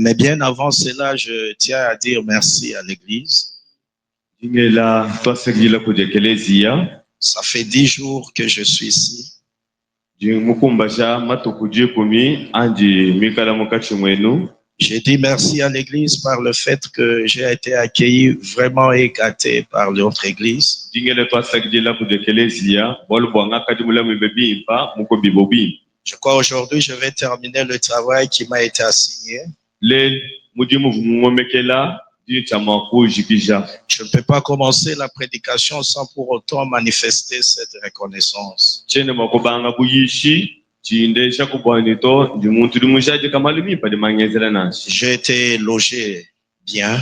Mais bien avant cela, je tiens à dire merci à l'église. Ça fait 10 jours que je suis ici. J'ai dit merci à l'église par le fait que j'ai été accueilli vraiment et gâté par notre église. Je crois aujourd'hui je vais terminer le travail qui m'a été assigné. Je ne peux pas commencer la prédication sans pour autant manifester cette reconnaissance. J'ai été logé bien.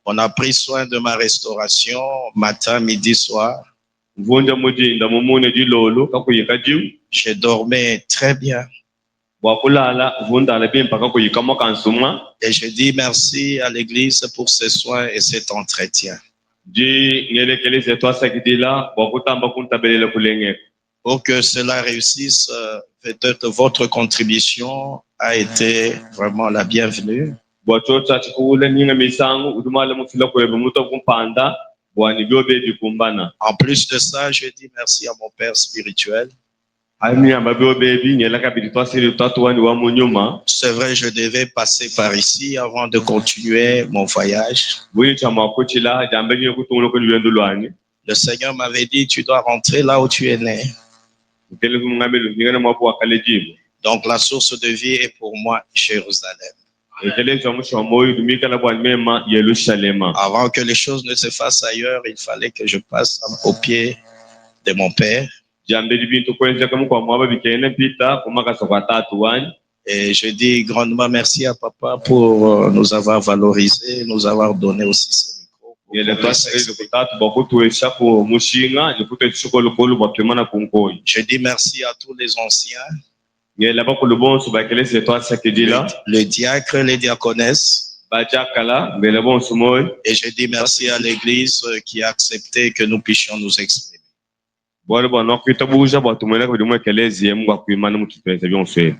On a pris soin de ma restauration matin, midi, soir. J'ai dormi très bien. Et je dis merci à l'église pour ses soins et cet entretien. Pour que cela réussisse, peut-être votre contribution a été vraiment la bienvenue. En plus de ça, je dis merci à mon père spirituel. C'est vrai, je devais passer par ici avant de continuer mon voyage. Le Seigneur m'avait dit, tu dois rentrer là où tu es né. Donc la source de vie est pour moi Jérusalem. Avant que les choses ne se fassent ailleurs, il fallait que je passe au pied de mon père. Et je dis grandement merci à papa pour nous avoir valorisé, nous avoir donné aussi ce micro. Je dis merci à tous les anciens, le diacre, les diaconesses. Et je dis merci à l'église qui a accepté que nous puissions nous exprimer.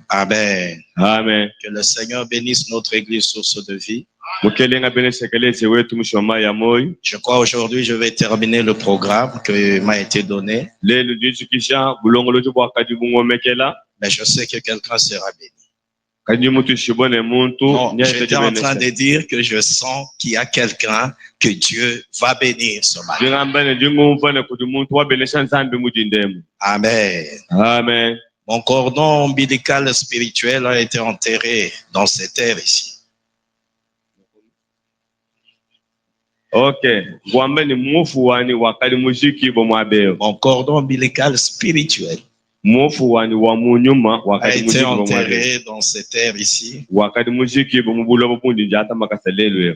Amen. Amen. Que le Seigneur bénisse notre église source de vie. Je crois aujourd'hui je vais terminer le programme qui m'a été donné. Mais je sais que quelqu'un sera béni. Non, j'étais en train de dire que je sens qu'il y a quelqu'un que Dieu va bénir ce matin. Amen. Amen. Mon cordon ombilical spirituel a été enterré dans cette terre ici. Ok. Mon cordon ombilical spirituel a été enterré dans cette terre ici.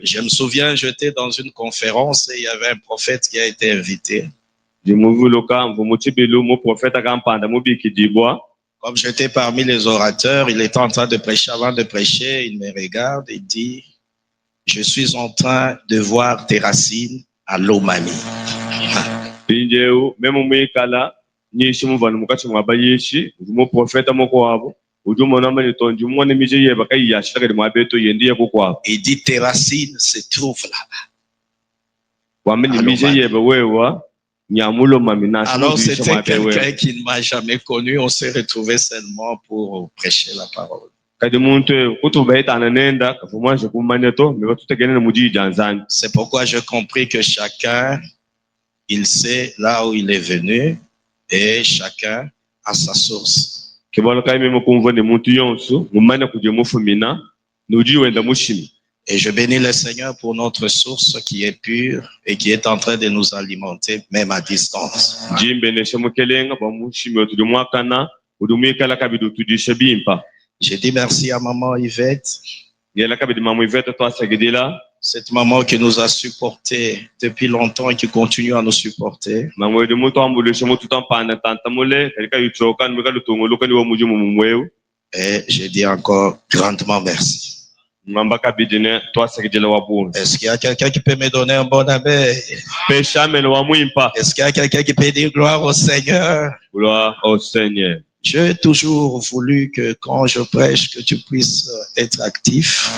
Je me souviens, j'étais dans une conférence et il y avait un prophète qui a été invité. Comme j'étais parmi les orateurs, il était en train de prêcher. Avant de prêcher, il me regarde et dit, je suis en train de voir tes racines à Lomami. Il dit tes racines se trouvent là-bas. Alors c'était quelqu'un qui ne m'a jamais connu. On s'est retrouvé seulement pour prêcher la parole. C'est pourquoi j'ai compris que chacun, il sait là où il est venu et chacun a sa source. Et je bénis le Seigneur pour notre source qui est pure et qui est en train de nous alimenter même à distance. J'ai dit merci à maman Yvette. Cette maman qui nous a supportés depuis longtemps et qui continue à nous supporter. Et je dis encore grandement merci. Est-ce qu'il y a quelqu'un qui peut me donner un bon amen? Est-ce qu'il y a quelqu'un qui peut dire gloire au Seigneur? Gloire au Seigneur. J'ai toujours voulu que quand je prêche, que tu puisses être actif.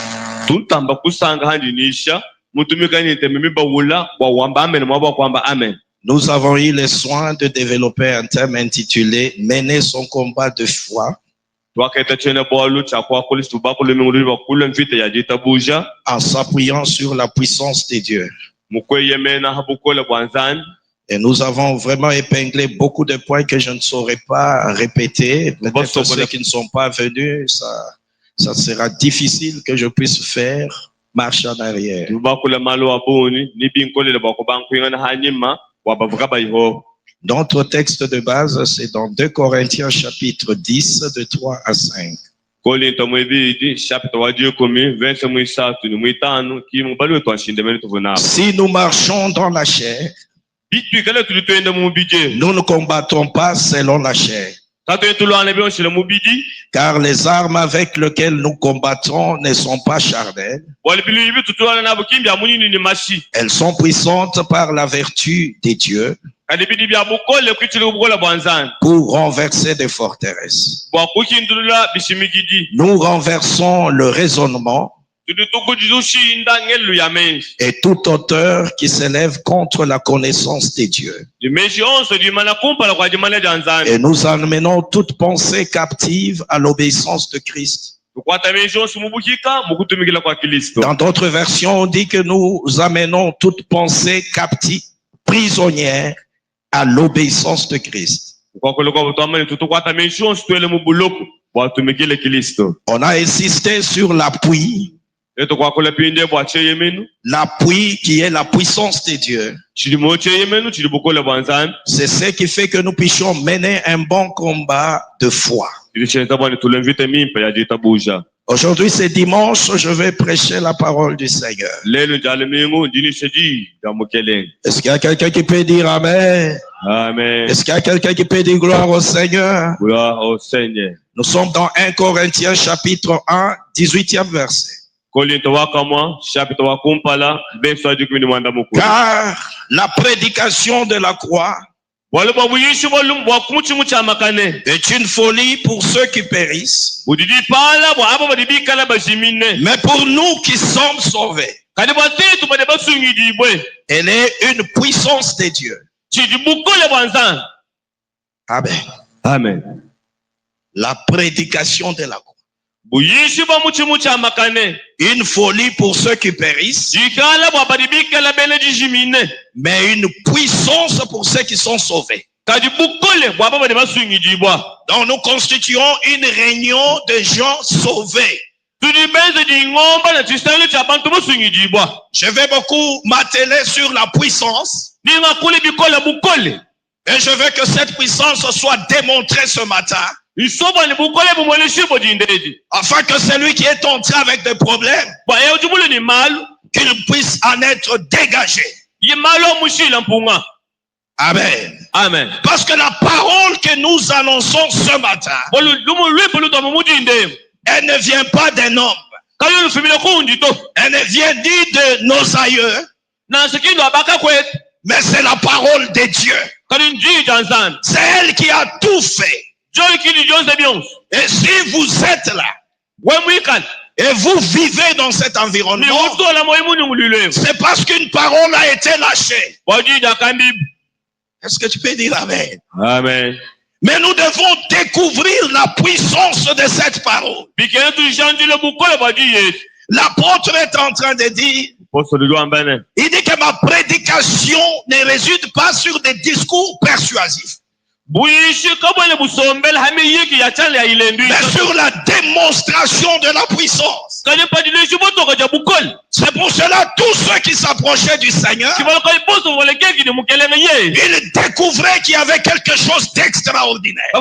Nous avons eu le soin de développer un thème intitulé « Mener son combat de foi ». En s'appuyant sur la puissance de Dieu. Et nous avons vraiment épinglé beaucoup de points que je ne saurais pas répéter. Peut-être ceux qui ne sont pas venus, ça sera difficile que je puisse faire marche en arrière. Notre texte de base, c'est dans 2 Corinthiens chapitre 10, de 3 à 5. Si nous marchons dans la chair, nous ne combattons pas selon la chair. Car les armes avec lesquelles nous combattons ne sont pas charnelles. Elles sont puissantes par la vertu des dieux pour renverser des forteresses. Nous renversons le raisonnement et toute hauteur qui s'élève contre la connaissance des dieux. Et nous amenons toute pensée captive à l'obéissance de Christ. Dans d'autres versions, on dit que nous amenons toute pensée captive, prisonnière, à l'obéissance de Christ. On a insisté sur l'appui. L'appui qui est la puissance de Dieu. C'est ce qui fait que nous puissions mener un bon combat de foi. Aujourd'hui c'est dimanche, je vais prêcher la parole du Seigneur. Est-ce qu'il y a quelqu'un qui peut dire Amen? Amen. Est-ce qu'il y a quelqu'un qui peut dire gloire au Seigneur? Gloire au Seigneur. Nous sommes dans 1 Corinthiens chapitre 1, 18e verset. Car la prédication de la croix est une folie pour ceux qui périssent, mais pour nous qui sommes sauvés, elle est une puissance de Dieu. Amen. Amen. La prédication de la croix. Une folie pour ceux qui périssent, mais une puissance pour ceux qui sont sauvés. Donc nous constituons une réunion de gens sauvés. Je vais beaucoup m'atteler sur la puissance. Et je veux que cette puissance soit démontrée ce matin. Afin que celui qui est entré avec des problèmes, qu'il puisse en être dégagé. Amen. Amen. Parce que la parole que nous annonçons ce matin, elle ne vient pas d'un homme. Elle ne vient ni de nos aïeux, mais c'est la parole de Dieu. C'est elle qui a tout fait. Et si vous êtes là, et vous vivez dans cet environnement, c'est parce qu'une parole a été lâchée. Est-ce que tu peux dire Amen? Amen. Mais nous devons découvrir la puissance de cette parole. L'apôtre est en train de dire, il dit que ma prédication ne résulte pas sur des discours persuasifs, mais sur la démonstration de la puissance. C'est pour cela tous ceux qui s'approchaient du Seigneur, ils découvraient qu'il y avait quelque chose d'extraordinaire.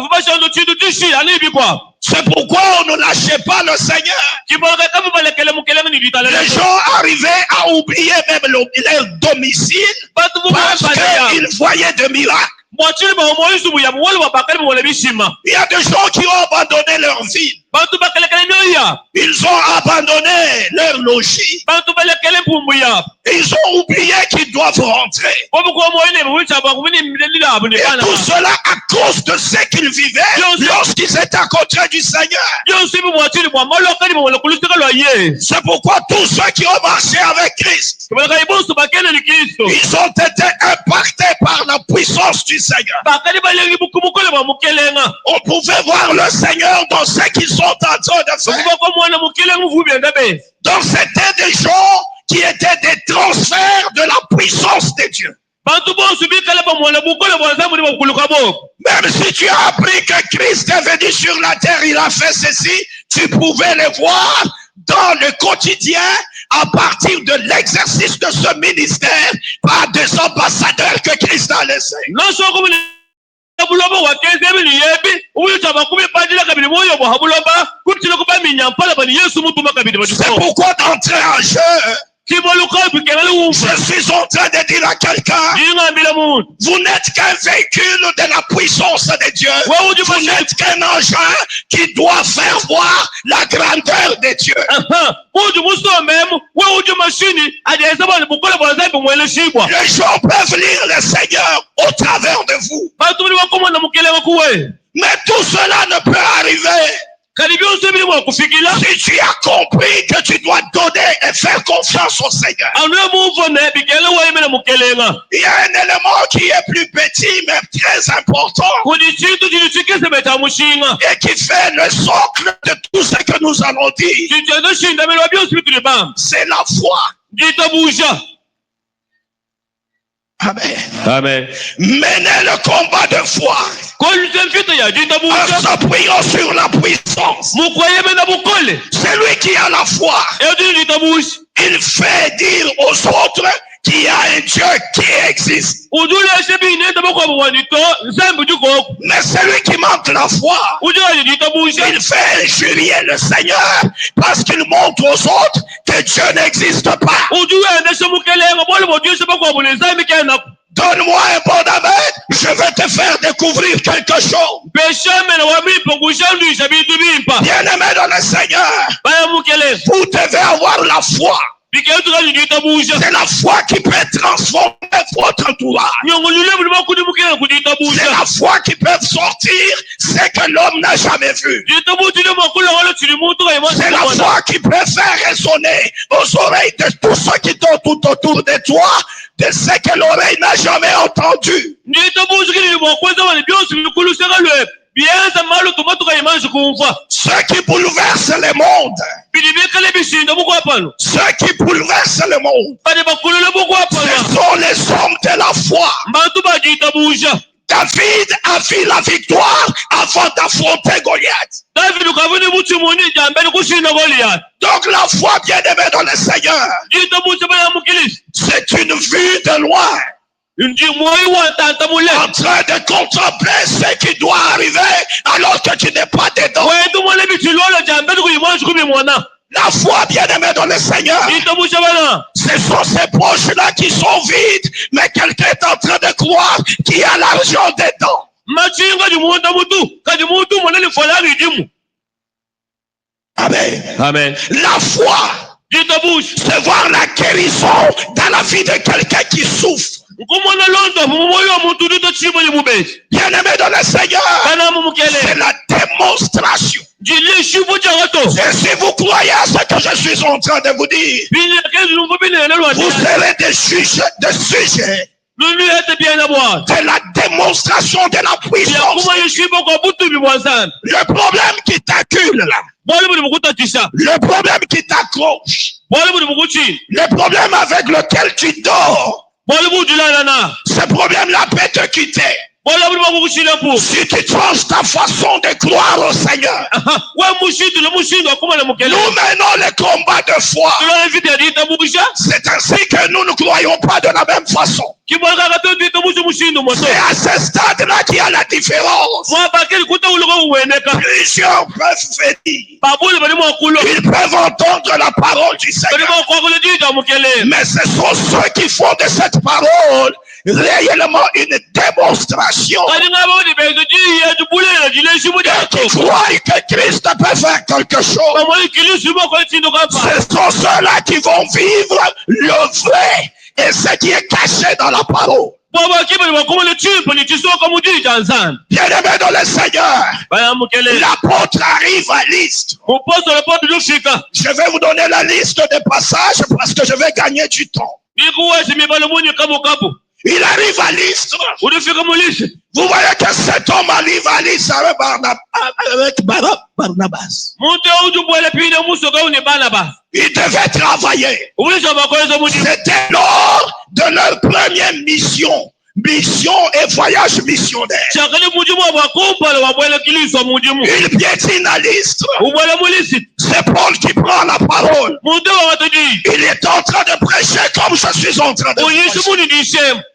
C'est pourquoi on ne lâchait pas le Seigneur. Les gens arrivaient à oublier même leur domicile parce qu'ils voyaient des miracles. Il y a des gens qui ont abandonné leur ville bantu bakalekela mioyo yabo Ils ont abandonné leur logis. bantu balekela empumbu yabo Et ils ont oublié qu'ils doivent rentrer. Et tout cela à cause de ce qu'ils vivaient lorsqu'ils étaient à côté du Seigneur. C'est pourquoi tous ceux qui ont marché avec Christ, ils ont été impactés par la puissance du Seigneur. On pouvait voir le Seigneur dans ce qu'ils sont en train de faire. Donc c'était des gens qui étaient des transferts de la puissance de Dieu. Même si tu as appris que Christ est venu sur la terre, il a fait ceci, tu pouvais le voir dans le quotidien à partir de l'exercice de ce ministère par des ambassadeurs que Christ a laissés. C'est pourquoi d'entrer en jeu, je suis en train de dire à quelqu'un, vous n'êtes qu'un véhicule de la puissance de Dieu. Vous n'êtes qu'un engin qui doit faire voir la grandeur de Dieu. Les gens peuvent lire le Seigneur au travers de vous. Mais tout cela ne peut arriver si tu as compris que tu dois donner et faire confiance au Seigneur. Il y a un élément qui est plus petit mais très important et qui fait le socle de tout ce que nous allons dire. C'est la foi. Amen. Amen. Menez le combat de foi en s'appuyant sur la puissance. C'est lui qui a la foi. Il fait dire aux autres qu'il y a un Dieu qui existe. Mais celui qui manque la foi, il fait injurier le Seigneur parce qu'il montre aux autres que Dieu n'existe pas. Donne-moi un bon amen, je vais te faire découvrir quelque chose. Bien-aimé dans le Seigneur, vous devez avoir la foi. C'est la foi qui peut transformer votre entourage. C'est la foi qui peut sortir ce que l'homme n'a jamais vu. C'est la foi qui peut faire résonner aux oreilles de tous ceux qui sont tout autour de toi de ce que l'oreille n'a jamais entendu. Ce qui bouleverse le monde. Ce qui bouleverse le monde. Ce sont les hommes de la foi. David a vu la victoire avant d'affronter Goliath. Donc la foi, bien-aimée dans le Seigneur, c'est une vue de loin. En train de contempler ce qui doit arriver alors que tu n'es pas dedans. La foi, bien-aimée dans le Seigneur, ce sont ces poches-là qui sont vides, mais quelqu'un est en train de croire qu'il y a l'argent dedans. Amen. Amen. La foi, c'est voir la guérison dans la vie de quelqu'un qui souffre. Bien-aimé dans le Seigneur, c'est la démonstration. Et si vous croyez à ce que je suis en train de vous dire, vous serez des sujets de la démonstration de la puissance. Le problème qui t'accule là, le problème qui t'accroche, le problème avec lequel tu dors, ce problème-là peut te quitter si tu changes ta façon de croire au Seigneur. Nous menons le combat de foi. C'est ainsi que nous ne croyons pas de la même façon. C'est à ce stade-là qu'il y a la différence. Plusieurs peuvent venir. Ils peuvent entendre la parole du Seigneur. Mais ce sont ceux qui font de cette parole réellement une démonstration. qui croient que Christ peut faire quelque chose. Ce sont ceux-là qui vont vivre le vrai et ce qui est caché dans la parole. Bien-aimé dans le Seigneur, l'apôtre arrive à liste. Je vais vous donner la liste des passages parce que je vais gagner du temps. Il arrive à liste. Vous voyez que cet homme arrive à liste avec Barnabas. Il devait travailler. C'était lors de leur première mission et voyage missionnaire. Il piétine la liste. C'est Paul qui prend la parole. Il est en train de prêcher comme je suis en train de prêcher.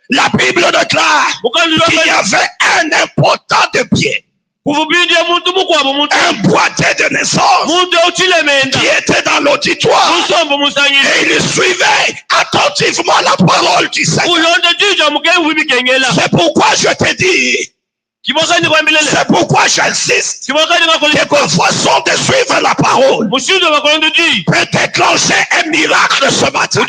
La Bible déclare qu'il y avait un impotent de pied, un boiteux de naissance qui était dans l'auditoire et il suivait attentivement la parole du Seigneur. C'est pourquoi je te dis, c'est pourquoi j'insiste que façon de suivre la parole peut déclencher un miracle ce matin.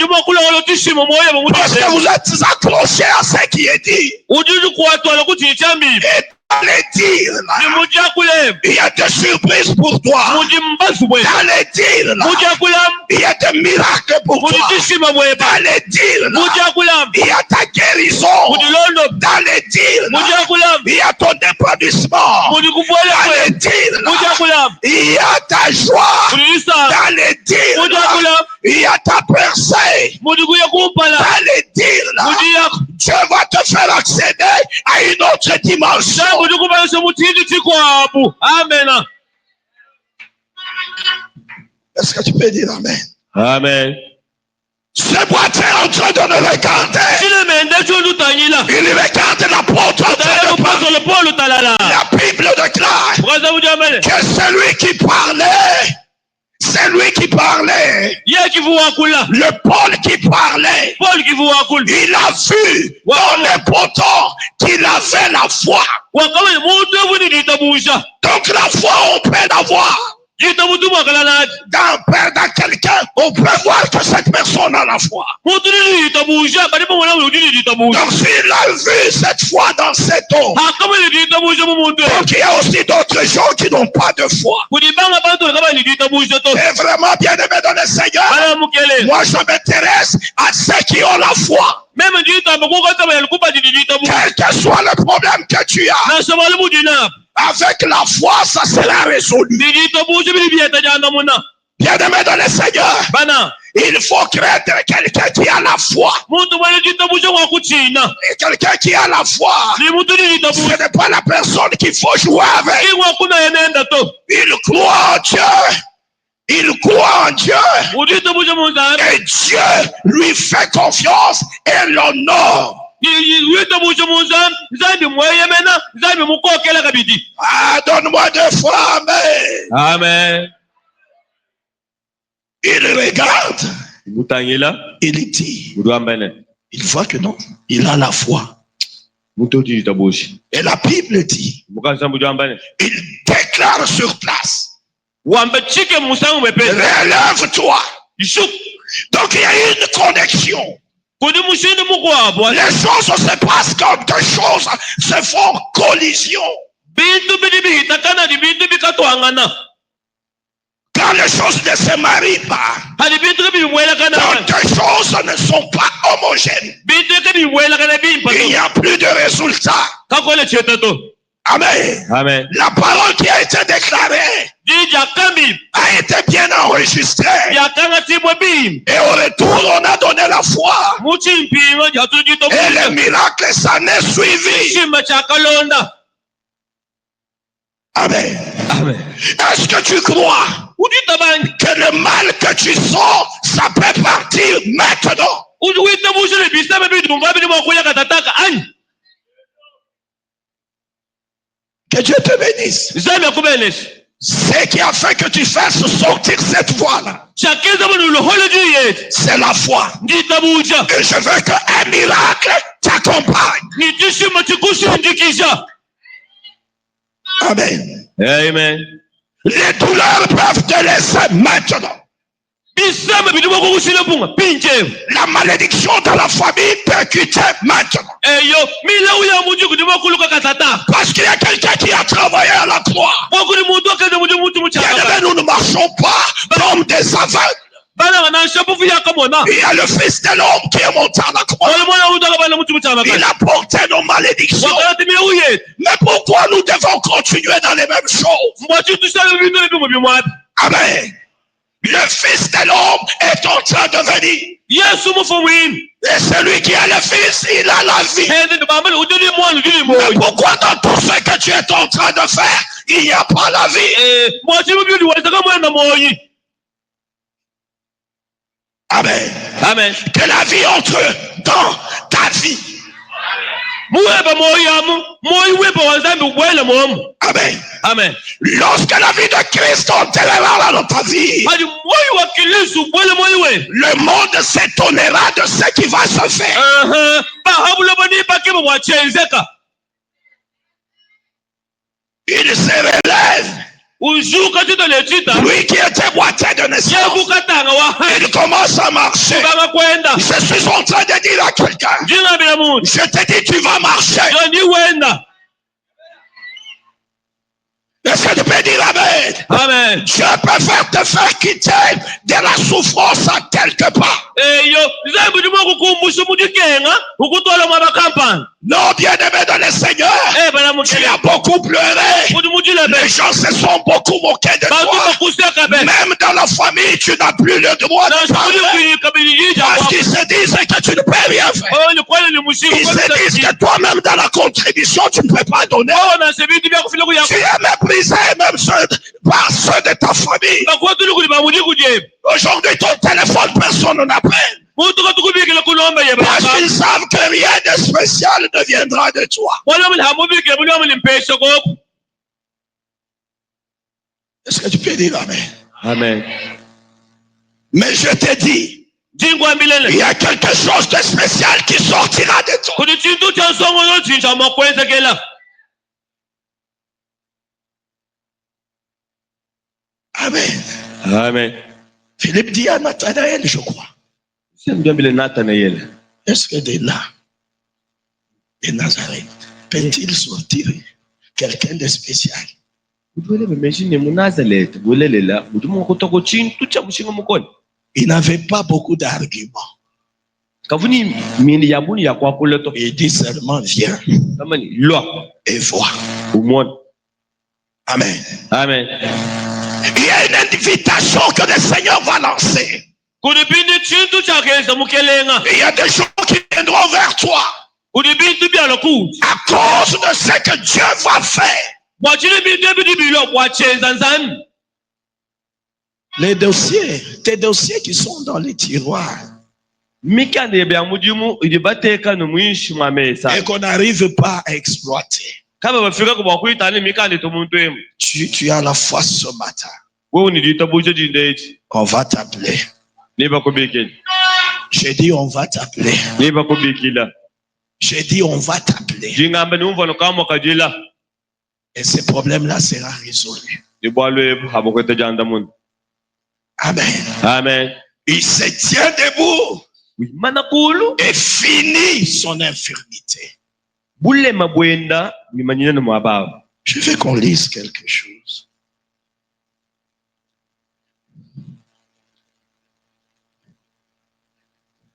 Parce que vous êtes accrochés à ce qui est dit. Et allez dire là, il y a des surprises pour toi. Allez dire là, il y a des miracles pour toi. Allez dire là, il y a ta guérison. Allez dire là, il y a ton épanouissement. Allez dire là, il y a ta joie. Allez dire là, il y a ta percée. Allez dire là, Dieu va te faire accéder à une autre dimension. Amen. Est-ce que tu peux dire amen? Amen. Ce boiteux est en train de le regarder. Il regarde l'apôtre en train de parler. La Bible déclare que celui qui parlait, le Paul qui parlait, il a vu dans l'impotent qu'il avait la foi. Donc la foi on peut l'avoir. Dans quelqu'un, on peut voir que cette personne a la foi. Donc s'il a vu cette foi dans cet homme, donc il y a aussi d'autres gens qui n'ont pas de foi. Et vraiment bien aimé dans le Seigneur, moi je m'intéresse à ceux qui ont la foi. Quel que soit le problème que tu as, avec la foi, ça sera résolu. Bien aimé dans le Seigneur, il faut craindre quelqu'un qui a la foi. Et quelqu'un qui a la foi, ce n'est pas la personne qu'il faut jouer avec. Il croit en Dieu. Il croit en Dieu. Et Dieu lui fait confiance et l'honneur. Ah, donne-moi deux fois, amen. Amen. Il regarde. Il dit. Il voit que non. Il a la foi. Et la Bible dit. Il déclare sur place. Relève-toi. Donc il y a une connexion. Les choses se passent comme des choses se font collision. Quand les choses ne se marient pas, quand les choses ne sont pas homogènes, il n'y a plus de résultat. Amen. Amen. La parole qui a été déclarée a été bien enregistrée. Et au retour, on a donné la foi. Et les miracles s'en est suivi. Amen. Amen. Est-ce que tu crois que le mal que tu sens, ça peut partir maintenant? Que Dieu te bénisse. Ce qui a fait que tu fasses sortir cette voie-là, c'est la foi. Et je veux qu'un miracle t'accompagne. Amen. Amen. Les douleurs peuvent te laisser maintenant. La malédiction dans la famille peut quitter maintenant. Parce qu'il y a quelqu'un qui a travaillé à la croix. Nous ne marchons pas comme des aveugles. Il y a le Fils de l'homme qui est monté à la croix. Il a porté nos malédictions. Mais pourquoi nous devons continuer dans les mêmes choses? Amen. Le Fils de l'homme est en train de venir. Et celui qui a le Fils, il a la vie. Mais pourquoi dans tout ce que tu es en train de faire, il n'y a pas la vie? Amen. Amen. Que la vie entre dans ta vie. Amen. Amen. Lorsque la vie de Christ entrera dans ta vie, le monde s'étonnera de ce qui va se faire. Il se relève. Lui qui était boité de naissance, il commence à marcher. Je suis en train de dire à quelqu'un, je te dis tu vas marcher. Est-ce que tu peux dire Amen? Amen. Dieu préfère te faire quitter de la souffrance à quelque part. Non, bien-aimé dans le Seigneur, tu as beaucoup pleuré. Les gens se sont beaucoup moqués de toi. Même dans la famille, tu n'as plus le droit de parler. Parce qu'ils se disent que tu ne peux rien faire. Ils se disent que toi-même dans la contribution, tu ne peux pas donner. Tu es méprisé même par ceux de ta famille. Aujourd'hui, ton téléphone, personne n'appelle. Parce qu'ils savent que rien de spécial ne viendra de toi. Est-ce que tu peux dire Amen? Amen. Mais je te dis, il y a quelque chose de spécial qui sortira de toi. Amen. Amen. Philippe dit à Nathanaël, je crois. Est-ce que de là, de Nazareth, peut-il sortir quelqu'un de spécial? Il n'avait pas beaucoup d'arguments. Il dit seulement viens et vois. Amen. Amen. Il y a une invitation que le Seigneur va lancer. Il y a des gens qui viendront vers toi à cause de ce que Dieu va faire. Les dossiers, tes dossiers qui sont dans les tiroirs et qu'on n'arrive pas à exploiter. Tu as la foi ce matin. On va t'appeler. J'ai dit on va t'appeler. J'ai dit on va t'appeler. Et ce problème-là sera résolu. Amen. Amen. Il se tient debout et finit son infirmité. Je veux qu'on lise quelque chose.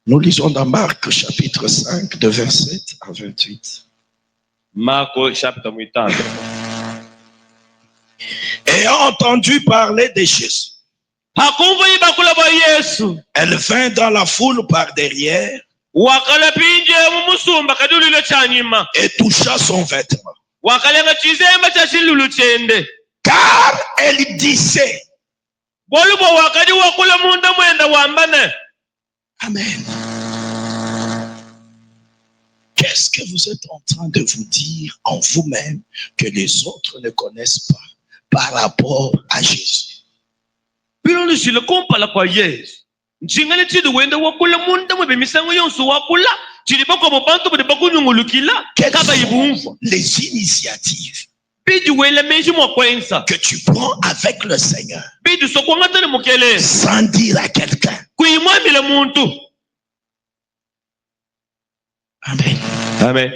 Nous lisons dans Marc chapitre 5 de 27 à 28. Marc chapitre 8. Ayant entendu parler de Jésus, elle vint dans la foule par derrière et toucha son vêtement. Car elle disait, Amen. Qu'est-ce que vous êtes en train de vous dire en vous-même que les autres ne connaissent pas par rapport à Jésus? Quelles sont les initiatives que tu prends avec le Seigneur sans dire à quelqu'un. Amen. Amen.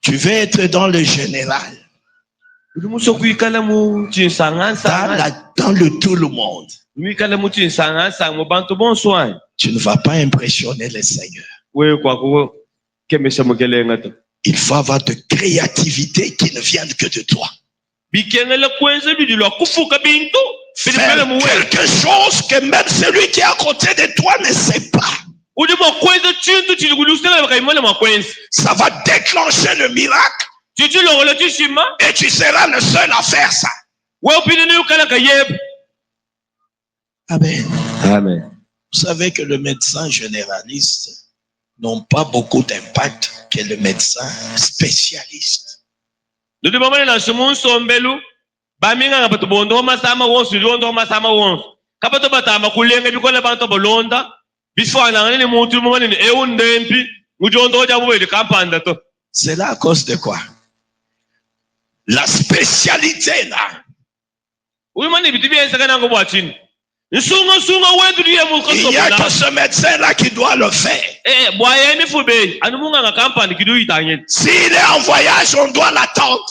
Tu veux être dans le général, dans le tout le monde. Tu ne vas pas impressionner le Seigneur. Il faut avoir de créativité qui ne vienne que de toi. Faire quelque chose que même celui qui est à côté de toi ne sait pas. Ça va déclencher le miracle et tu seras le seul à faire ça. Amen. Amen. Vous savez que le médecin généraliste n'a pas beaucoup d'impact que le médecin spécialiste. C'est là à cause de quoi? La spécialité là. Il n'y a que ce médecin là qui doit le faire. S'il est en voyage, on doit l'attendre.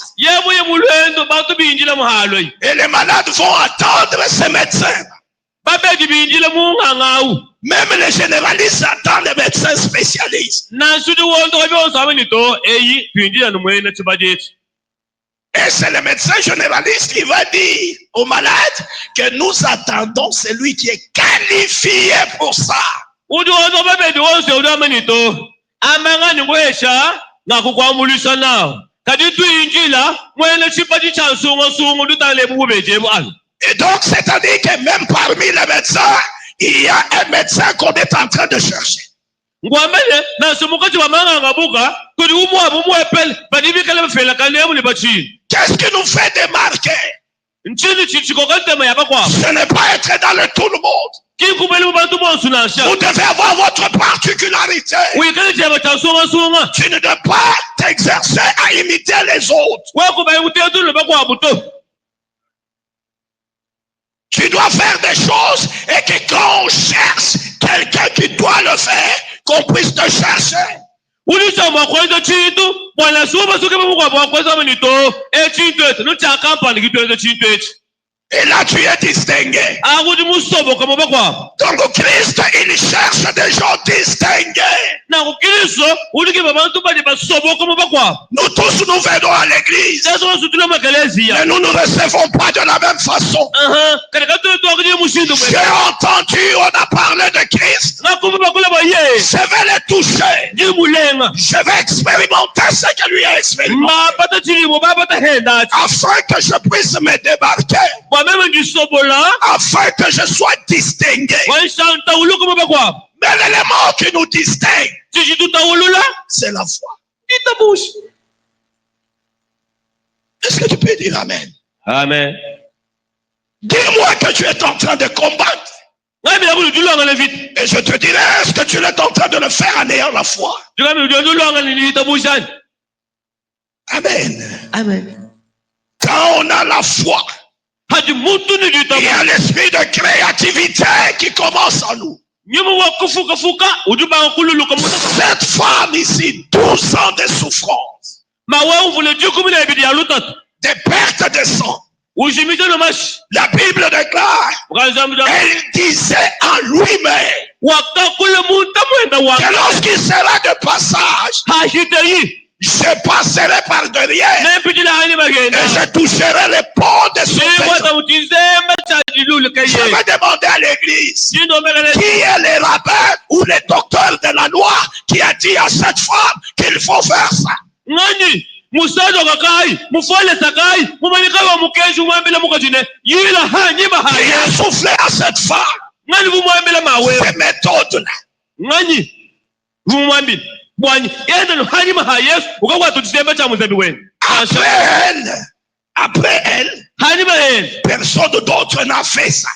Et les malades vont attendre ce médecin. Même les généralistes attendent les médecins spécialistes. Et c'est le médecin généraliste qui va dire aux malades que nous attendons celui qui est qualifié pour ça. Et donc, c'est-à-dire que même parmi les médecins, il y a un médecin qu'on est en train de chercher. Qu'est-ce qui nous fait démarquer? Ce n'est pas être dans le tout le monde. Vous devez avoir votre particularité. Tu ne dois pas t'exercer à imiter les autres. Tu dois faire des choses et que quand on cherche quelqu'un qui doit le faire, qu'on puisse te chercher. Et là, tu es distingué. Donc, Christ, il cherche des gens distingués. Nous tous, nous venons à l'église. Mais nous ne recevons pas de la même façon. J'ai entendu, on a parlé de Christ. Je vais le toucher. Je vais expérimenter ce que lui a expérimenté. Afin que je puisse me débarquer. Afin que je sois distingué. Mais l'élément qui nous distingue, c'est la foi. Est-ce que tu peux dire Amen? Amen. Dis-moi que tu es en train de combattre. Et je te dirai, est-ce que tu es en train de le faire en ayant la foi? Amen. Amen. Quand on a la foi, il y a l'esprit de créativité qui commence en nous. Cette femme ici, 12 ans de souffrance, de perte de sang. La Bible déclare, elle disait en lui-même que lorsqu'il sera de passage, je passerai par derrière et je toucherai les pans de son vêtement. Je vais demander à l'église, qui est le rabbin ou le docteur de la loi qui a dit à cette femme qu'il faut faire ça? Il a soufflé à cette femme ces méthodes-là. Après elle, personne d'autre n'a fait ça.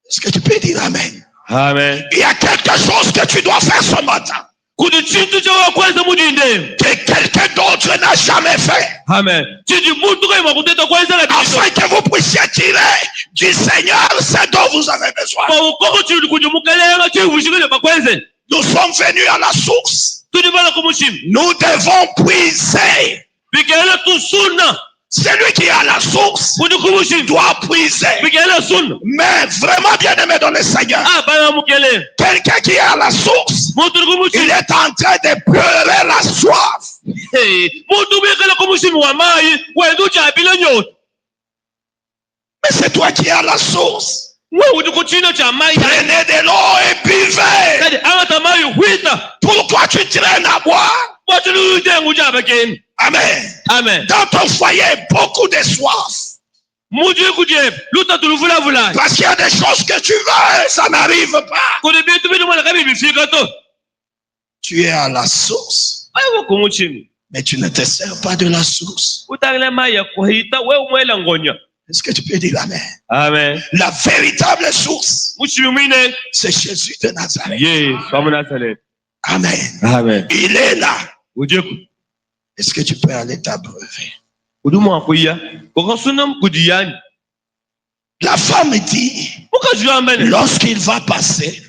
Est-ce que tu peux dire Amen? Amen. Il y a quelque chose que tu dois faire ce matin. Que quelqu'un que d'autres n'ont jamais fait. Amen. Afin que vous puissiez tirer du Seigneur ce dont vous avez besoin. Nous sommes venus à la source. Nous devons puiser. Celui qui a la source doit puiser. Mais vraiment bien aimé dans le Seigneur, quelqu'un qui a la source, il est en train de pleurer la soif. Mais c'est toi qui as la source. Prenez de l'eau et buvez. Pourquoi tu traînes à boire? Amen. Amen. Dans ton foyer, beaucoup de soif. Parce qu'il y a des choses que tu veux, ça n'arrive pas. Tu es à la source, mais tu ne te sers pas de la source. Est-ce que tu peux dire Amen? Amen. La véritable source, c'est Jésus de Nazareth. Amen. Amen. Il est là. Est-ce que tu peux aller t'abreuver? La femme dit, lorsqu'il va passer,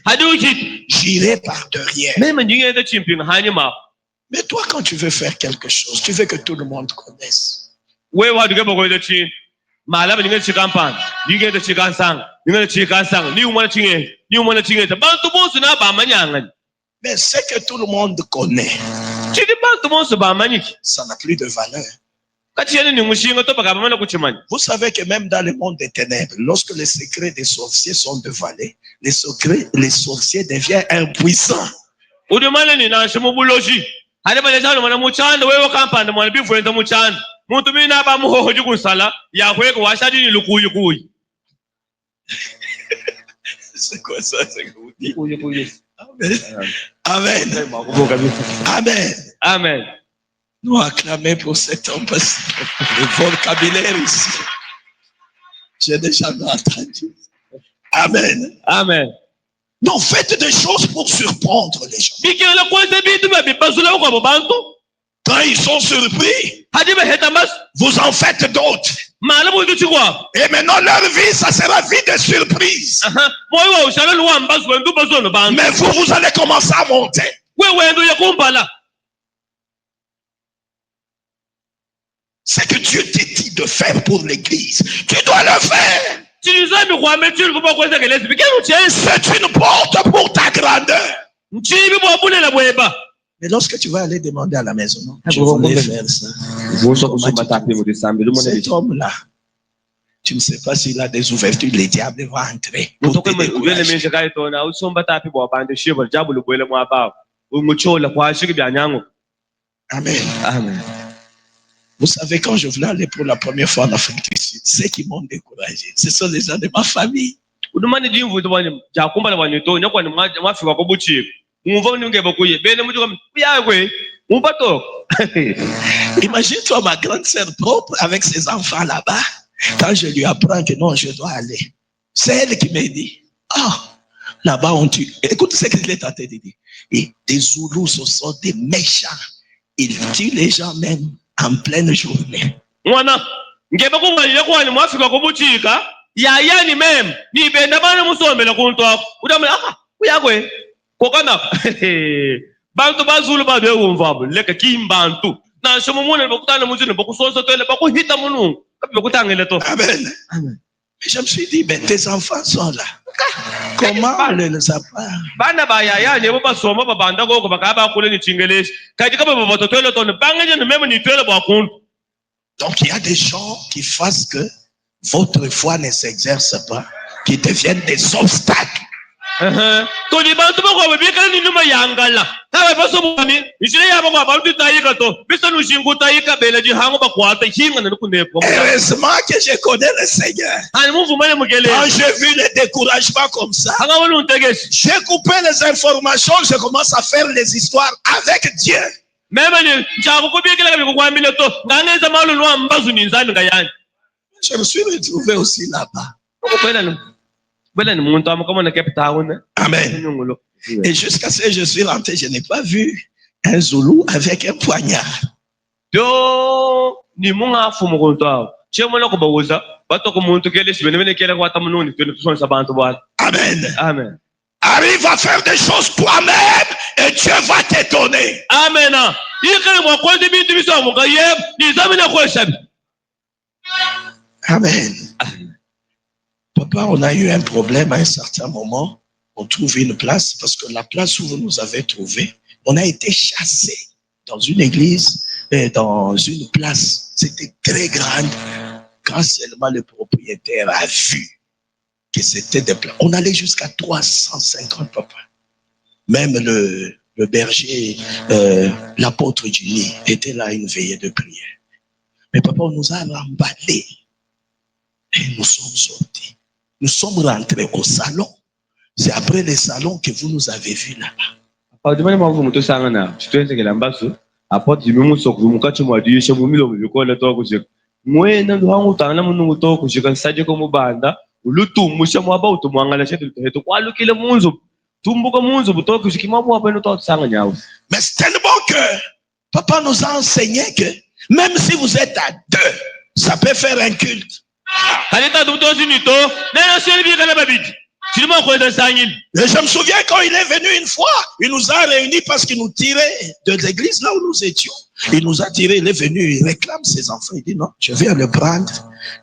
j'irai par derrière. Mais toi, quand tu veux faire quelque chose, tu veux que tout le monde connaisse. Mais ce que tout le monde connaît, ça n'a plus de valeur. Vous savez que même dans le monde des ténèbres, lorsque les secrets des sorciers sont dévoilés, les sorciers deviennent impuissants. C'est quoi ça? C'est que vous dites? Amen. Amen. Amen. Amen. Nous acclamons pour cet homme parce que le vocabulaire ici, j'ai déjà entendu. Amen. Amen. Donc faites des choses pour surprendre les gens. Quand ils sont surpris, vous en faites d'autres. Et maintenant leur vie, ça sera vie de surprise. Mais vous allez commencer à monter. Ce que Dieu te dit de faire pour l'église, tu dois le faire. C'est une porte pour ta grandeur. Mais lorsque tu vas aller demander à la maison, non, je voulais faire ça. Cet homme-là, tu ne sais pas s'il a des ouvertures, les diables vont entrer. Amen. Amen. Vous savez, quand je voulais aller pour la première fois en Afrique du Sud, ceux qui m'ont découragé, ce sont les gens de ma famille. Imagine-toi ma grande sœur propre avec ses enfants là-bas. Quand je lui apprends que non, je dois aller, c'est elle qui m'a dit, là-bas on tue. Écoute ce qu'il est tenté de dire. Et des Zoulous, ce sont des méchants. Ils tuent les gens même en pleine journée. Amen. Mais je me suis dit, ben, tes enfants sont là. Comment on ne les a pas? Donc il y a des gens qui fassent que votre foi ne s'exerce pas, qui deviennent des obstacles. Heureusement que je connais le Seigneur. Quand j'ai vu le découragement comme ça, j'ai coupé les informations, je commence à faire les histoires avec Dieu. Je me suis retrouvé aussi là-bas. Amen. Et jusqu'à ce que je suis rentré, je n'ai pas vu un Zoulou avec un poignard. to ni munga fumo konto chemona ko bawuza bato ko muntu kele sibene kele kwata mununi to tusonsa bantu bwana. Amen. Amen. Arrive à faire des choses toi-même et Dieu va t'étonner. Amen. Amen. Papa, on a eu un problème à un certain moment. On trouve une place parce que la place où vous nous avez trouvé, on a été chassé dans une église et dans une place. C'était très grande. Quand seulement le propriétaire a vu que c'était des places, on allait jusqu'à 350, papa. Même le berger, l'apôtre du nid, était là à une veillée de prière. Mais papa, on nous a remballés et nous sommes sortis. Nous sommes rentrés au salon. C'est après le salon que vous nous avez vus là-bas. Mais c'est tellement que papa nous a enseigné que même si vous êtes à deux, ça peut faire un culte. Et je me souviens quand il est venu une fois, il nous a réunis parce qu'il nous tirait de l'église là où nous étions. Il nous a tirés, il est venu, il réclame ses enfants. Il dit non, je viens le prendre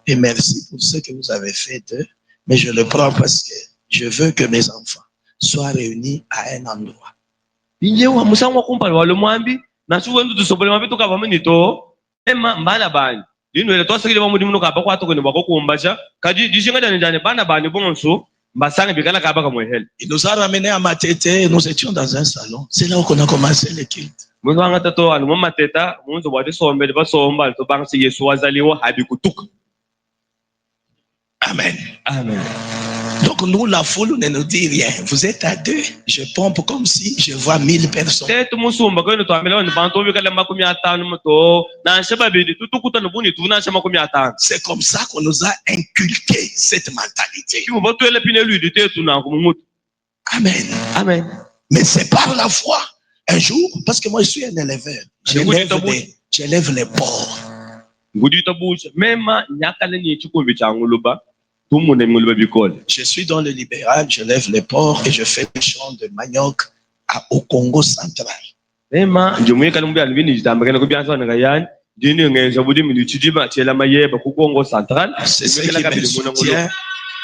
et merci pour ce que vous avez fait d'eux. Mais je le prends parce que je veux que mes enfants soient réunis à un endroit. Il nous a ramenés à Matete, nous étions dans un salon. C'est là où on a commencé le culte. Amen. Amen. Donc nous, la foule ne nous dit rien. Vous êtes à deux. Je pompe comme si je vois 1000 personnes. C'est comme ça qu'on nous a inculqué cette mentalité. Amen. Amen. Mais c'est par la foi. Un jour, parce que moi je suis un éleveur, j'élève les porcs. Je suis dans le libéral, je lève les porcs et je fais des champs de manioc au Congo central. C'est ce qui me soutient.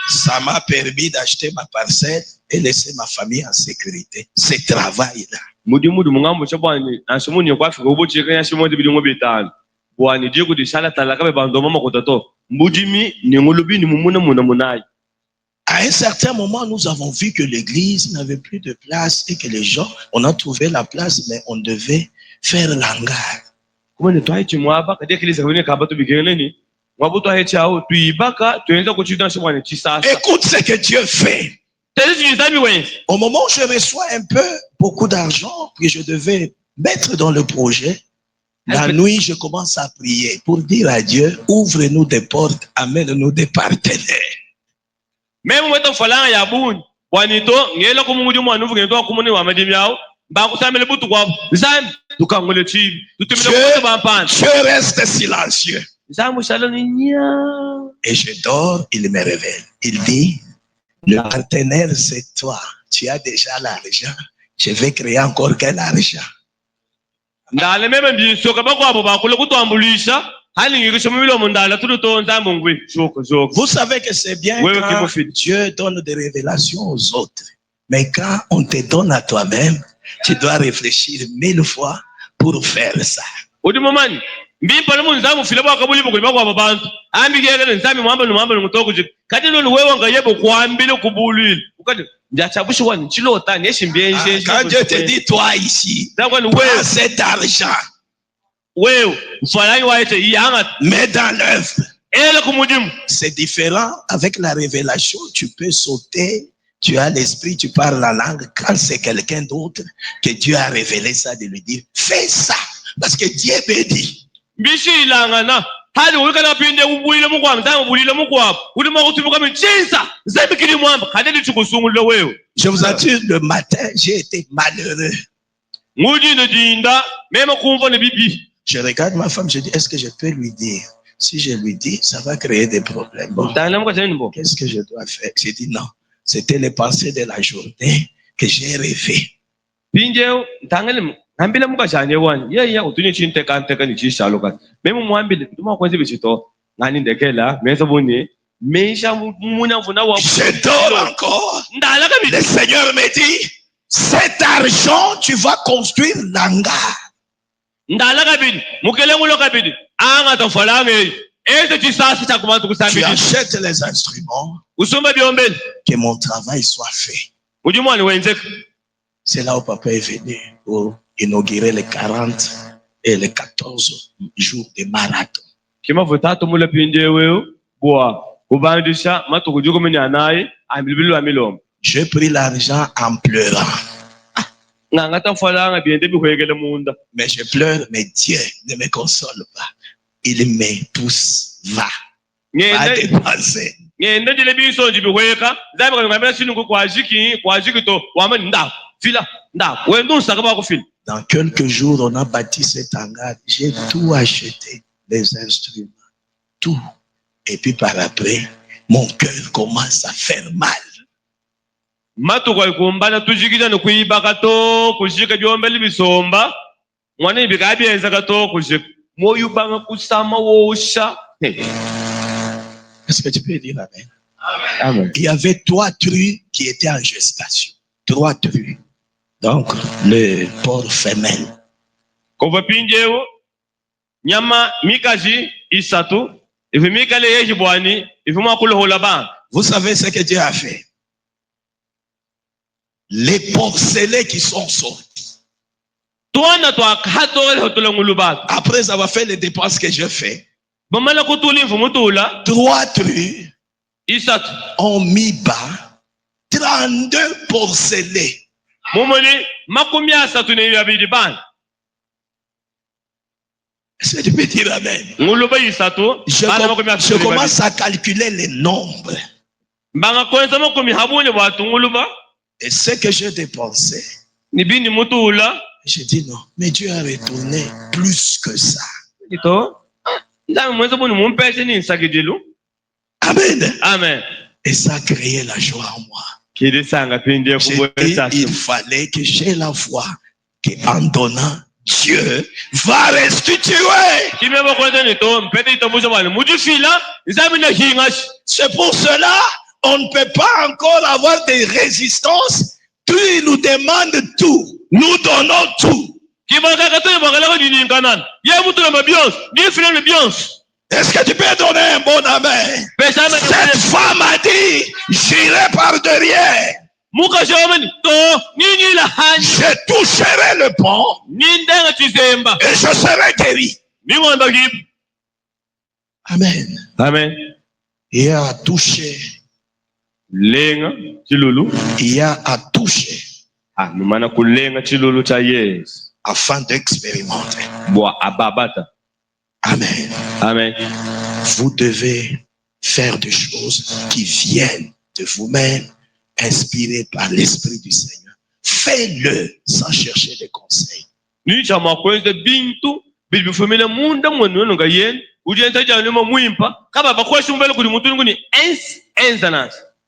Ça m'a permis d'acheter ma parcelle et laisser ma famille en sécurité. Ce travail-là. À un certain moment, nous avons vu que l'église n'avait plus de place et que les gens, on a trouvé la place, mais on devait faire l'hangar. Écoute ce que Dieu fait. Au moment où je reçois un peu, beaucoup d'argent que je devais mettre dans le projet, la nuit, je commence à prier pour dire à Dieu, ouvre-nous des portes, amène-nous des partenaires. Dieu reste silencieux. Et je dors, il me révèle. Il dit, le partenaire c'est toi. Tu as déjà l'argent. Je vais créer encore quel argent? Vous savez que c'est bien quand Dieu donne des révélations aux autres. Mais quand on te donne à toi-même, tu dois réfléchir 1000 fois pour faire ça. Quand Dieu te dit, toi ici, prends cet argent, mets dans l'œuvre. C'est différent avec la révélation. Tu peux sauter, tu as l'esprit, tu parles la langue. Quand c'est quelqu'un d'autre que Dieu a révélé ça, de lui dire, fais ça, parce que Dieu me dit. Je vous assure, le matin, j'ai été malheureux. Je regarde ma femme, je dis, est-ce que je peux lui dire? Si je lui dis, ça va créer des problèmes. Bon, qu'est-ce que je dois faire? J'ai dit non. C'était les pensées de la journée que j'ai rêvé. Hambile mukajanye wani yeye utunye chinteka nteka ni chishalo kati memo mwambile tuma kwenze bichito ngani ndekela meza boni meisha muna mvuna wa je dors encore. Le Seigneur me dit, cet argent tu vas construire l'hangar. Ndala kabili mukelengulo kabili anga tofalange ese chisasi cha kubantu Tu kusambili achètes les instruments, usomba biombele que mon travail soit fait. ujumwani wenzeka. C'est là où papa est venu pour inaugurer les 40 et les 14 jours de marathon. Kima votatu mule pindewe bwa kubandisha matuko juko meni anaye ambilibilu amilom. J'ai pris l'argent en pleurant. Ngata falanga biende bikwegele munda. Mais je pleure, mais Dieu ne me console pas. Il me pousse, va dépenser. Ngende dile biso njibikweka zabe ngamela sinungu kwa jiki to wamani nda fila nda wendo sakaba ko fila. Dans quelques jours, on a bâti cet hangar. J'ai tout acheté, les instruments, tout. Et puis par après, mon cœur commence à faire mal. Matuko ikumbana tujikija no kuibaka to kushika byombeli bisomba mwana ibika byenza gato kushika moyo banga kusama wosha. Est-ce que tu peux dire amen? Amen. Il y avait 3 trus qui étaient en gestation. 3 trus. Donc, le porc femelle. Kova pinjewo nyama mikaji isatu ifi mikale yeji bwani ifi makulu holaba. Vous savez ce que Dieu a fait? Les porcelets qui sont sortis. Après avoir fait les dépenses que je fais, 3 trus ont mis bas 32 porcelets. Est-ce que tu peux dire amen? Je commence à calculer les nombres. Et ce que j'ai dépensé, j'ai dit non, mais Dieu a retourné plus que ça. Amen. Amen. Et ça a créé la joie en moi. Il Il fallait que j'ai la foi qu'en donnant, Dieu va restituer. C'est pour cela on ne peut pas encore avoir des résistances. Dieu nous demande tout. Nous donnons tout. Est-ce que tu peux donner un bon amen? Cette femme a dit, j'irai par derrière. Je toucherai le pont et je serai guéri. Amen. Amen. Il a touché. Il a à toucher afin d'expérimenter. Amen. Amen. Vous devez faire des choses qui viennent de vous-même, inspirées par l'Esprit du Seigneur. Fais-le sans chercher des conseils.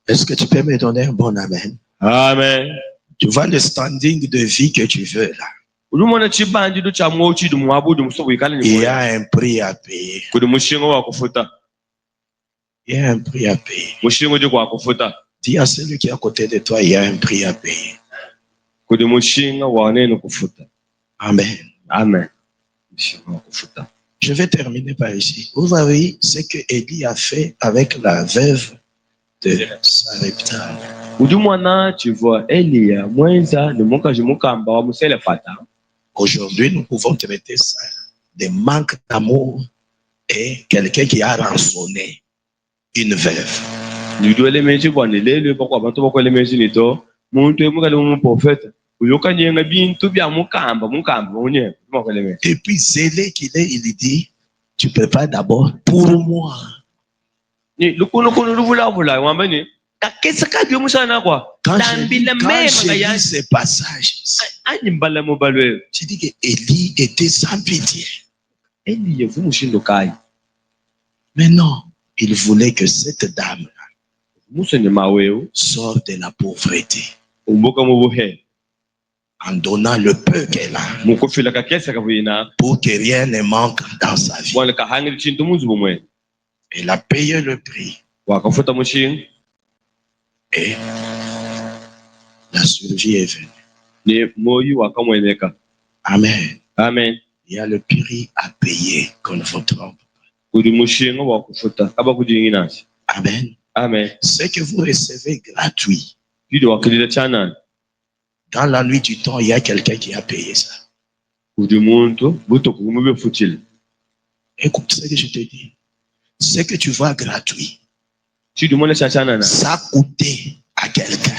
Est-ce que tu peux me donner un bon amen? Amen. Tu vois le standing de vie que tu veux là. Il y a un prix à payer. Il y a un prix à payer. Dis à celui qui est à côté de toi, il y a un prix à payer. Amen. Amen. Je vais terminer par ici. Vous voyez ce que Élie a fait avec la veuve de Sarepta. Aujourd'hui, nous pouvons traiter ça des manques d'amour et quelqu'un qui a rançonné une veuve. Et puis, zélé qu'il est, il dit, tu peux pas d'abord pour moi. Quand j'ai lu ces passages, j'ai dit que Élie était sans pitié. Eliye vumushindo kai. Mais non, il voulait que cette dame Musonye maweo. sorte de la pauvreté Umboka mubuhe. en donnant le peu qu'elle a Mukofila kakesa kavuyina. pour que rien ne manque dans sa vie. Wale kahangiri chintu munzu bumwe. Elle a payé le prix Wakafuta mushinga. et la chirurgie est venue. Ni moyo wakamweneka. Amen. Amen. Il y a le prix à payer qu'on ne vous trompe. Kuri mushinga wakufuta. Kaba kujinginasi. Amen. Amen. Ce que vous recevez gratuit, Kidi wakilile chana. dans la nuit du temps, il y a quelqu'un qui a payé ça. Kuri muntu buto kumube futile. Écoute ce que je te dis. Ce que tu vois gratuit, Kidi mwana chana na. ça coûtait à quelqu'un.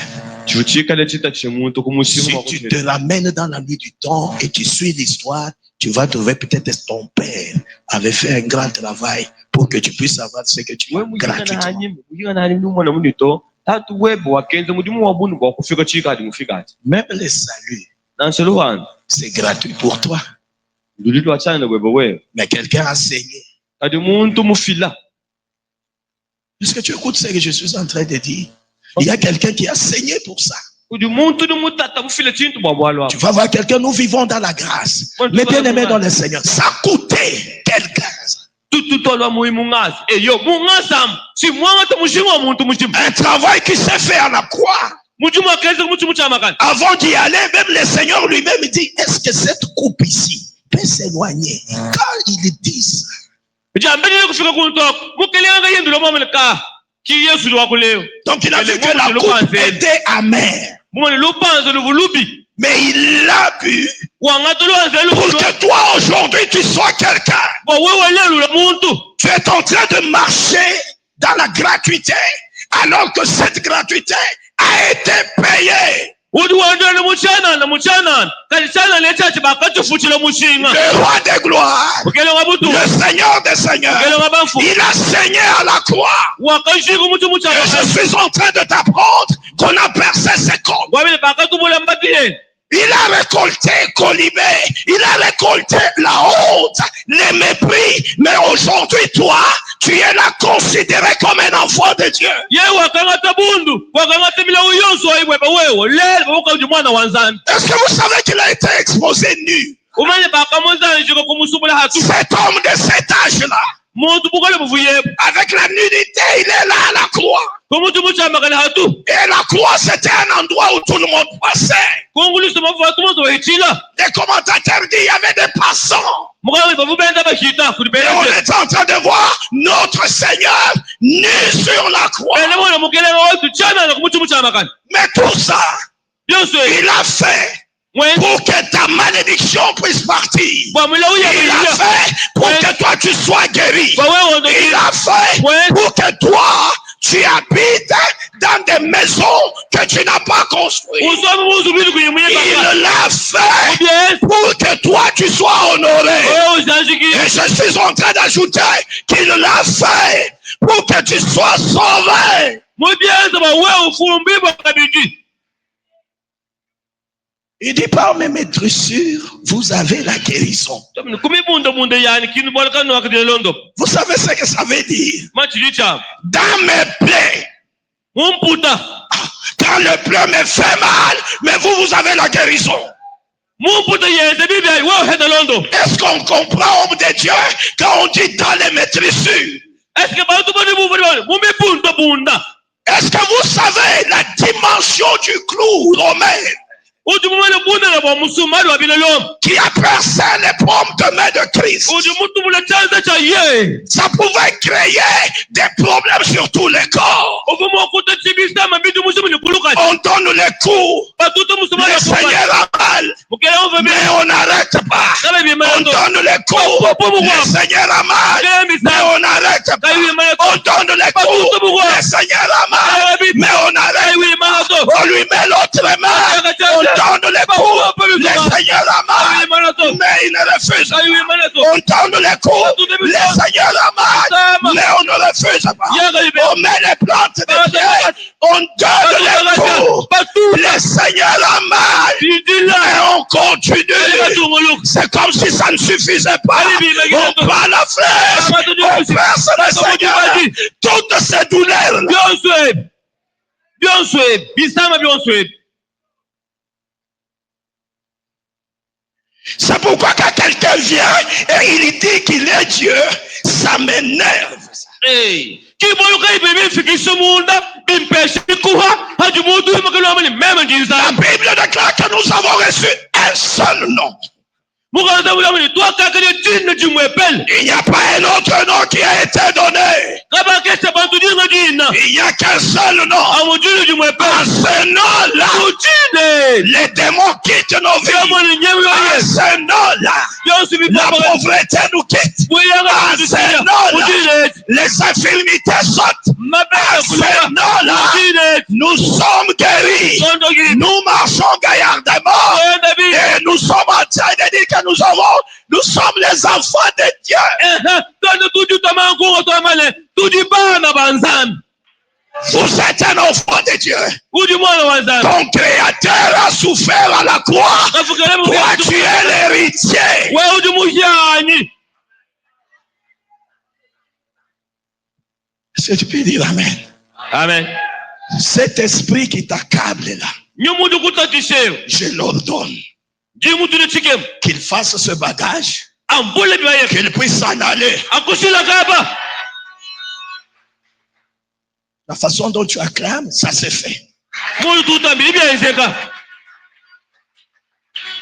Chuchika le chita chimuntu kumushinga Si tu wakutile. te ramènes dans la nuit du temps et tu suis l'histoire, tu vas trouver peut-être ton père avait fait un grand travail pour que tu puisses avoir ce que tu as gratuitement. Même le salut, c'est gratuit pour toi. Mais quelqu'un a saigné. Est-ce que tu écoutes ce que je suis en train de dire? Il y a quelqu'un qui a saigné pour ça. Tu vas voir quelqu'un, nous vivons dans la grâce. Mais bien aimé dans le Seigneur, ça coûtait quelqu'un. Un travail qui s'est fait à la croix. Avant d'y aller, même le Seigneur lui-même dit, est-ce que cette coupe ici peut s'éloigner? Quand il dit ça, donc il a vu que la coupe était amère. Mais il l'a bu pour que toi aujourd'hui tu sois quelqu'un. Tu es en train de marcher dans la gratuité alors que cette gratuité a été payée. Le roi des gloires, le Seigneur des seigneurs, il a saigné à la croix. Et je suis en train de t'apprendre qu'on a percé ses corps. Il a récolté Colibé, il a récolté la honte, les mépris, mais aujourd'hui toi, tu es là considéré comme un enfant de Dieu. Est-ce que vous savez qu'il a été exposé nu? Cet homme de cet âge-là, avec la nudité, il est là à la croix. Et la croix, c'était un endroit où tout le monde passait. Les commentateurs disent qu'il y avait des passants. Et on est en train de voir notre Seigneur nu sur la croix. Mais tout ça, il a fait pour que ta malédiction puisse partir. Il a fait pour que toi tu sois guéri. Il a fait pour que toi tu habites dans des maisons que tu n'as pas construites. Il l'a fait pour que toi tu sois honoré. Et je suis en train d'ajouter qu'il l'a fait pour que tu sois sauvé. Il dit par mes maîtrissures, vous avez la guérison. Vous savez ce que ça veut dire? Dans mes plaies, quand le plaies me fait mal, mais vous avez la guérison. Est-ce qu'on comprend, homme de Dieu, quand on dit dans les maîtrissures? Est-ce que vous savez la dimension du clou romain qui a percé les paumes de main de Christ? Ça pouvait créer des problèmes sur tous les corps. On donne les coups, le Seigneur a mal, mais on n'arrête pas. On donne les coups, le Seigneur a mal, mais on n'arrête pas. On donne les coups, le Seigneur a mal, mais on n'arrête pas. On lui met l'autre main, on donne les coups, le Seigneur a mal, mais ils ne refusent pas. On donne les coups, les seigneurs amènent, mais on ne refuse pas. On met les plantes de pierre, on donne les coups, les seigneurs amènent, mais on continue. C'est comme si ça ne suffisait pas. On prend la flèche, on perce le Seigneur. Toutes ces douleurs-là. C'est pourquoi quand quelqu'un vient et il dit qu'il est Dieu, ça m'énerve. La Bible déclare que nous avons reçu un seul nom. Il n'y a pas un autre nom qui a été donné. Il n'y a qu'un seul nom. À ce nom-là, les démons quittent nos vies. À ce nom-là, la pauvreté nous quitte. À ce nom-là, les infirmités sautent. À ce nom-là, nous sommes guéris. Nous marchons gaillardement. Et nous sommes en train de dire que nous sommes les enfants de Dieu. Vous êtes un enfant de Dieu. Ton Créateur a souffert à la croix. Toi, tu es l'héritier. Est-ce que tu peux dire Amen? Amen. Cet esprit qui t'accable là, je l'ordonne qu'il fasse ce bagage, qu'il puisse s'en aller. La façon dont tu acclames, ça s'est fait.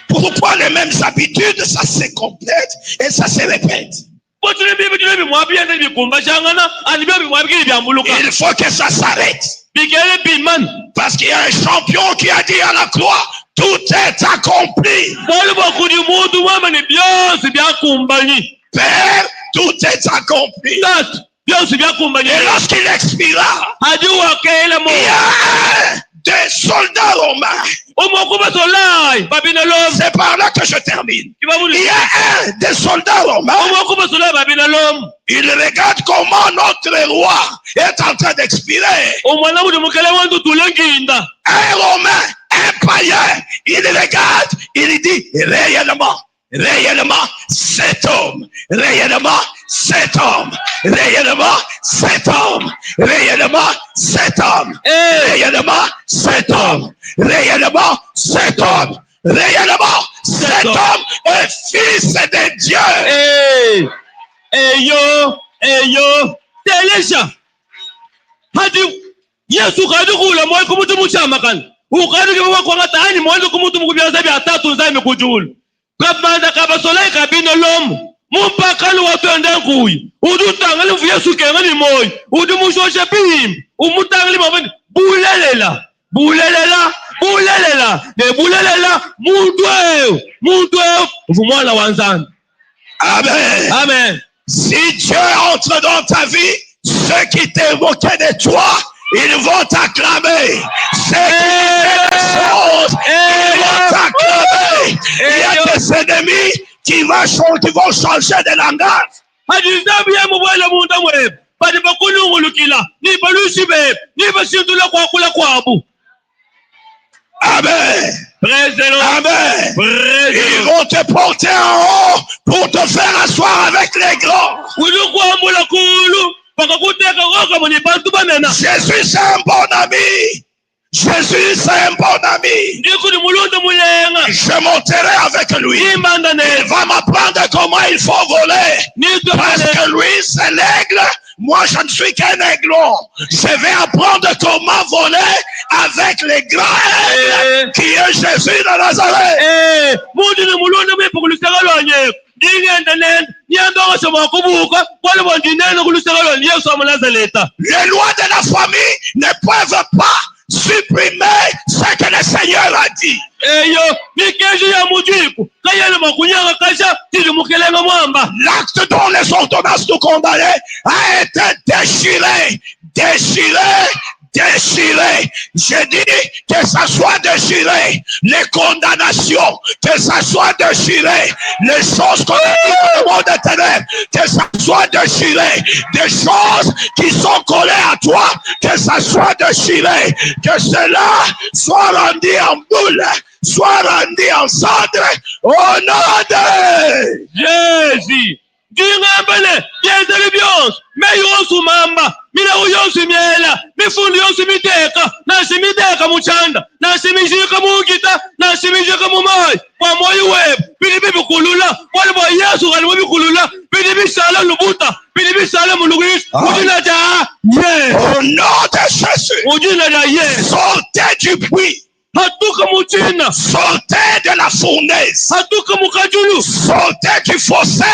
Pourquoi les mêmes habitudes, ça se complète et ça se répète? Il faut que ça s'arrête. Parce qu'il y a un champion qui a dit à la croix, tout est accompli. Père, tout est accompli. Et lorsqu'il expira, il y a des soldats romains. C'est par là que je termine. Il y a un des soldats romains. Il regarde comment notre roi est en train d'expirer. Un Romain, un païen, il regarde, il dit réellement, cet homme, réellement, cet homme, réellement, cet homme, réellement, cet homme, réellement, cet homme, réellement, cet homme, réellement, cet homme est fils de Dieu. Telisha. Hadi Yesu kadukula moyo kumutu muchamakana. Ukaduke kwa ngatani moyo kumutu mukubyaza bya tatu nzame kujulu. Kabanda kabasolai kabino lomu. Mumpakalu watende kuyi. Udutangale mfu Yesu kengani moyo. Udumushoshe pim. Umutangali mabani bulelela. Ne bulelela muntu mfumwana wanzana. Amen. Amen. Si Dieu entre dans ta vie, ceux qui t'évoquaient de toi, ils vont t'acclamer. Ceux qui te des choses, ils vont t'acclamer. Il y a des ennemis qui vont changer de langage. Amen. Amen. Ils vont te porter en haut pour te faire asseoir avec les grands. Jésus c'est un bon ami. Jésus c'est un bon ami. Je monterai avec lui. Il va m'apprendre comment il faut voler. Parce que lui c'est l'aigle. Moi je ne suis qu'un aiglon. Je vais apprendre comment voler avec les grands aigles qui est Jésus de Nazareth. Les lois de la famille ne peuvent pas supprimer ce que le Seigneur a dit. L'acte dont les ordonnances nous condamnaient a été déchiré déchirer. J'ai dit que ça soit déchiré. Les condamnations, que ça soit déchiré. Les choses qu'on a dit dans le monde des ténèbres, que ça soit déchiré. Des choses qui sont collées à toi, que ça soit déchiré. Que cela soit rendu en boule, soit rendu en cendre. Au nom de Jésus. Dingambele, yenzele byonse, meyonse umamba, mina uyonse imyela, mifundo yonse imiteka, nasimideka muchanda, nasimijika mugita, nasimijika mumayi, kwa moyo web, bili bibikulula, wale bwa Yesu kali bibikulula, bili bisala lubuta, bili bisala mulugis, ujina ja, yes. Au nom de Jésus, Ujina ja, yes. sortez du puits. Hatuka muchina, Sortez de la fournaise. hatuka mukajulu, Sortez du fossé.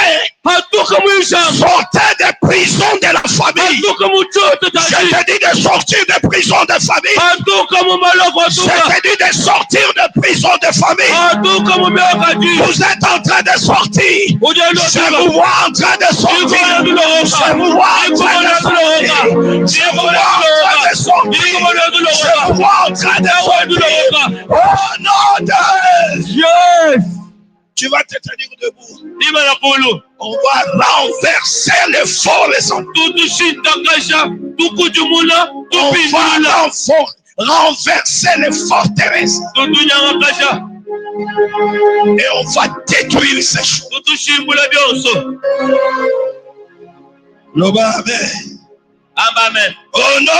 hatuka muisha, Sortez des prisons de la famille. hatuka muchoto Je taji. te dis de sortir des prisons de famille. Hatuka mumaloko Je hatuka. te dis de sortir des prisons de famille. Hatuka mubyakaji. Vous êtes en train de sortir. Ujendo Je tuka. vous vois en train de sortir. Je vous vois en train de sortir. Je vous vois en train de sortir. Je vous vois en train de sortir. Oh non de... Yes. Tu vas te tenir debout. Imana kulu. On va renverser les faux raisons. Tutushintakasha. Tukujumula. On Tupindula. va renverser les forteresses. Tutunyangakasha. Et on va détruire ces choses. Tutushimbula byonso. Amen. Amen. Au nom